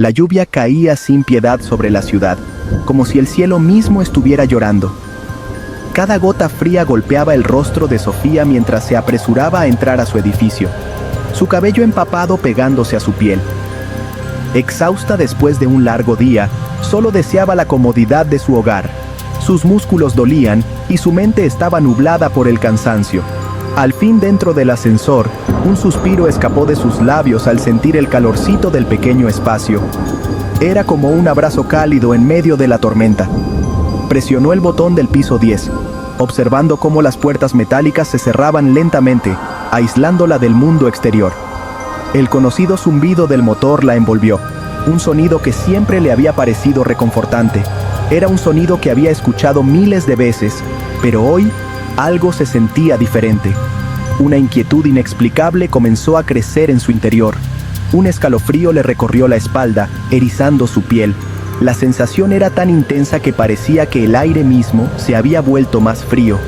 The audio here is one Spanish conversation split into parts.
La lluvia caía sin piedad sobre la ciudad, como si el cielo mismo estuviera llorando. Cada gota fría golpeaba el rostro de Sofía mientras se apresuraba a entrar a su edificio, su cabello empapado pegándose a su piel. Exhausta después de un largo día, solo deseaba la comodidad de su hogar. Sus músculos dolían y su mente estaba nublada por el cansancio. Al fin, dentro del ascensor, un suspiro escapó de sus labios al sentir el calorcito del pequeño espacio. Era como un abrazo cálido en medio de la tormenta. Presionó el botón del piso 10, observando cómo las puertas metálicas se cerraban lentamente, aislándola del mundo exterior. El conocido zumbido del motor la envolvió, un sonido que siempre le había parecido reconfortante. Era un sonido que había escuchado miles de veces, pero hoy algo se sentía diferente. Una inquietud inexplicable comenzó a crecer en su interior. Un escalofrío le recorrió la espalda, erizando su piel. La sensación era tan intensa que parecía que el aire mismo se había vuelto más frío.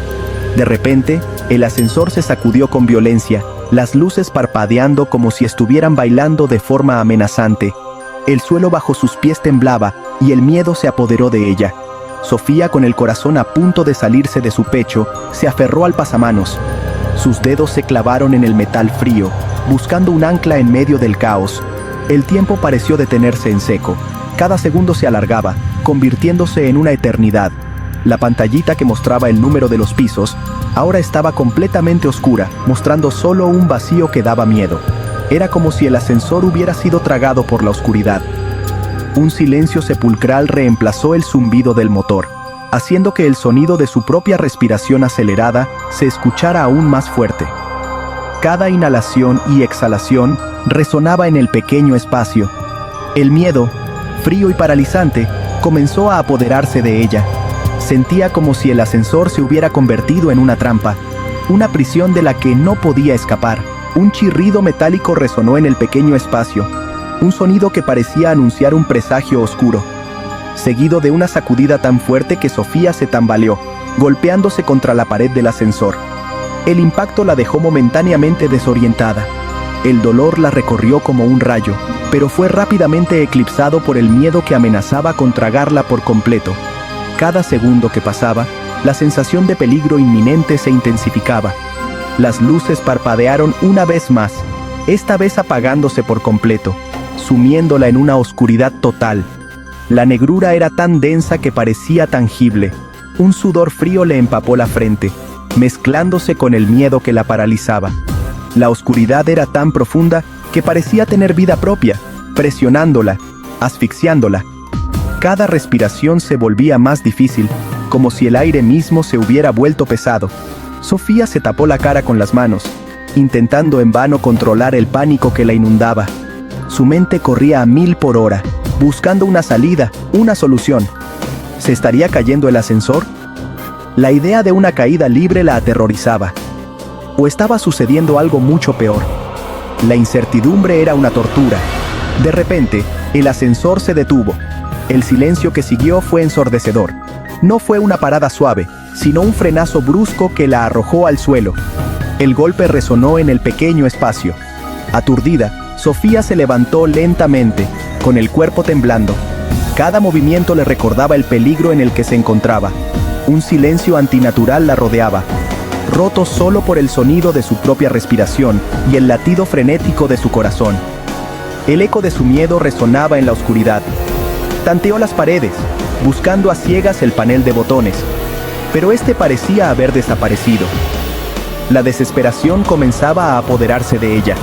De repente, el ascensor se sacudió con violencia, las luces parpadeando como si estuvieran bailando de forma amenazante. El suelo bajo sus pies temblaba y el miedo se apoderó de ella. Sofía, con el corazón a punto de salirse de su pecho, se aferró al pasamanos. Sus dedos se clavaron en el metal frío, buscando un ancla en medio del caos. El tiempo pareció detenerse en seco. Cada segundo se alargaba, convirtiéndose en una eternidad. La pantallita que mostraba el número de los pisos ahora estaba completamente oscura, mostrando solo un vacío que daba miedo. Era como si el ascensor hubiera sido tragado por la oscuridad. Un silencio sepulcral reemplazó el zumbido del motor, haciendo que el sonido de su propia respiración acelerada se escuchara aún más fuerte. Cada inhalación y exhalación resonaba en el pequeño espacio. El miedo, frío y paralizante, comenzó a apoderarse de ella. Sentía como si el ascensor se hubiera convertido en una trampa, una prisión de la que no podía escapar. Un chirrido metálico resonó en el pequeño espacio, un sonido que parecía anunciar un presagio oscuro, seguido de una sacudida tan fuerte que Sofía se tambaleó, golpeándose contra la pared del ascensor. El impacto la dejó momentáneamente desorientada. El dolor la recorrió como un rayo, pero fue rápidamente eclipsado por el miedo que amenazaba con tragarla por completo. Cada segundo que pasaba, la sensación de peligro inminente se intensificaba. Las luces parpadearon una vez más, esta vez apagándose por completo, sumiéndola en una oscuridad total. La negrura era tan densa que parecía tangible. Un sudor frío le empapó la frente, mezclándose con el miedo que la paralizaba. La oscuridad era tan profunda que parecía tener vida propia, presionándola, asfixiándola. Cada respiración se volvía más difícil, como si el aire mismo se hubiera vuelto pesado. Sofía se tapó la cara con las manos, intentando en vano controlar el pánico que la inundaba. Su mente corría a 1000 por hora, buscando una salida, una solución. ¿Se estaría cayendo el ascensor? La idea de una caída libre la aterrorizaba. ¿O estaba sucediendo algo mucho peor? La incertidumbre era una tortura. De repente, el ascensor se detuvo. El silencio que siguió fue ensordecedor. No fue una parada suave, sino un frenazo brusco que la arrojó al suelo. El golpe resonó en el pequeño espacio. Aturdida, Sofía se levantó lentamente, con el cuerpo temblando. Cada movimiento le recordaba el peligro en el que se encontraba. Un silencio antinatural la rodeaba, roto solo por el sonido de su propia respiración y el latido frenético de su corazón. El eco de su miedo resonaba en la oscuridad. Tanteó las paredes, buscando a ciegas el panel de botones, pero este parecía haber desaparecido. La desesperación comenzaba a apoderarse de ella.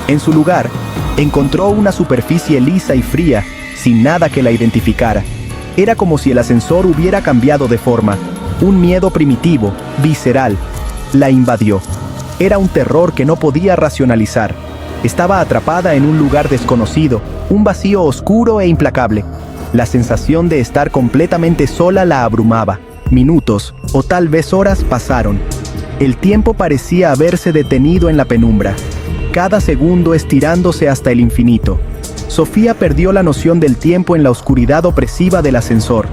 En su lugar, encontró una superficie lisa y fría, sin nada que la identificara. Era como si el ascensor hubiera cambiado de forma. Un miedo primitivo, visceral, la invadió. Era un terror que no podía racionalizar. Estaba atrapada en un lugar desconocido, un vacío oscuro e implacable. La sensación de estar completamente sola la abrumaba. Minutos, o tal vez horas, pasaron. El tiempo parecía haberse detenido en la penumbra, cada segundo estirándose hasta el infinito. Sofía perdió la noción del tiempo en la oscuridad opresiva del ascensor.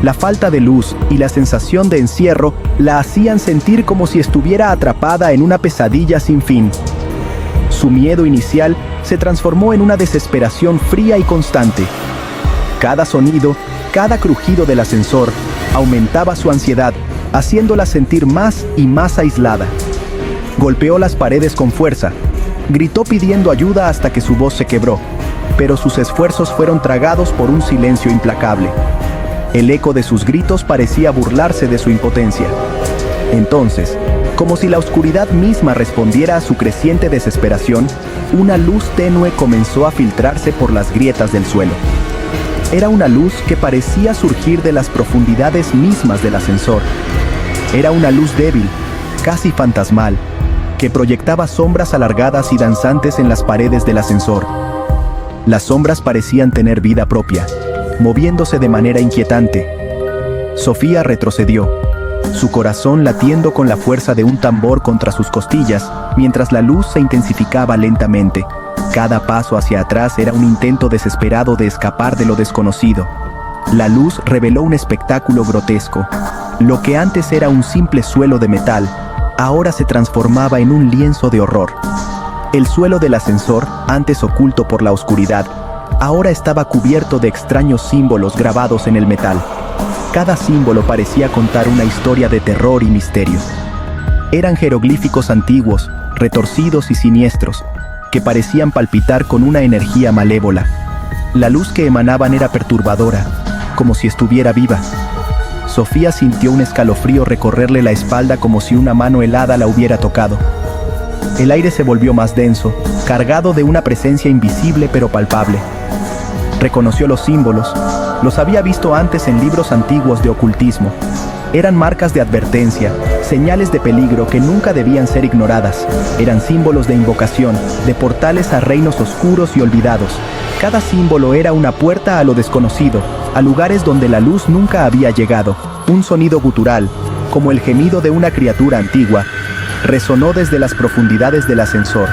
La falta de luz y la sensación de encierro la hacían sentir como si estuviera atrapada en una pesadilla sin fin. Su miedo inicial se transformó en una desesperación fría y constante. Cada sonido, cada crujido del ascensor aumentaba su ansiedad, haciéndola sentir más y más aislada. Golpeó las paredes con fuerza, gritó pidiendo ayuda hasta que su voz se quebró, pero sus esfuerzos fueron tragados por un silencio implacable. El eco de sus gritos parecía burlarse de su impotencia. Entonces, como si la oscuridad misma respondiera a su creciente desesperación, una luz tenue comenzó a filtrarse por las grietas del suelo. Era una luz que parecía surgir de las profundidades mismas del ascensor. Era una luz débil, casi fantasmal, que proyectaba sombras alargadas y danzantes en las paredes del ascensor. Las sombras parecían tener vida propia, moviéndose de manera inquietante. Sofía retrocedió, su corazón latiendo con la fuerza de un tambor contra sus costillas, mientras la luz se intensificaba lentamente. Cada paso hacia atrás era un intento desesperado de escapar de lo desconocido. La luz reveló un espectáculo grotesco. Lo que antes era un simple suelo de metal, ahora se transformaba en un lienzo de horror. El suelo del ascensor, antes oculto por la oscuridad, ahora estaba cubierto de extraños símbolos grabados en el metal. Cada símbolo parecía contar una historia de terror y misterio. Eran jeroglíficos antiguos, retorcidos y siniestros, que parecían palpitar con una energía malévola. La luz que emanaban era perturbadora, como si estuviera viva. Sofía sintió un escalofrío recorrerle la espalda como si una mano helada la hubiera tocado. El aire se volvió más denso, cargado de una presencia invisible pero palpable. Reconoció los símbolos, los había visto antes en libros antiguos de ocultismo. Eran marcas de advertencia, señales de peligro que nunca debían ser ignoradas. Eran símbolos de invocación, de portales a reinos oscuros y olvidados. Cada símbolo era una puerta a lo desconocido, a lugares donde la luz nunca había llegado. Un sonido gutural, como el gemido de una criatura antigua, resonó desde las profundidades del ascensor.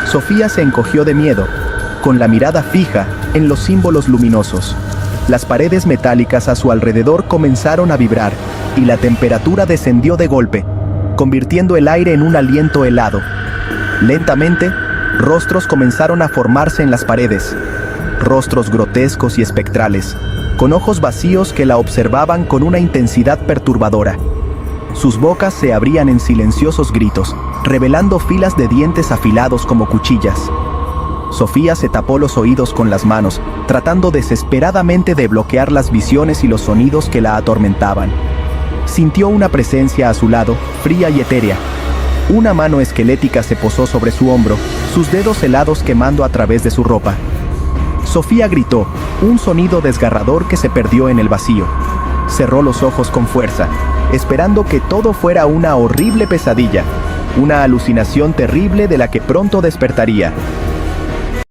Sofía se encogió de miedo, con la mirada fija en los símbolos luminosos. Las paredes metálicas a su alrededor comenzaron a vibrar, y la temperatura descendió de golpe, convirtiendo el aire en un aliento helado. Lentamente, rostros comenzaron a formarse en las paredes. Rostros grotescos y espectrales, con ojos vacíos que la observaban con una intensidad perturbadora. Sus bocas se abrían en silenciosos gritos, revelando filas de dientes afilados como cuchillas. Sofía se tapó los oídos con las manos, tratando desesperadamente de bloquear las visiones y los sonidos que la atormentaban. Sintió una presencia a su lado, fría y etérea. Una mano esquelética se posó sobre su hombro, sus dedos helados quemando a través de su ropa. Sofía gritó, un sonido desgarrador que se perdió en el vacío. Cerró los ojos con fuerza, esperando que todo fuera una horrible pesadilla, una alucinación terrible de la que pronto despertaría.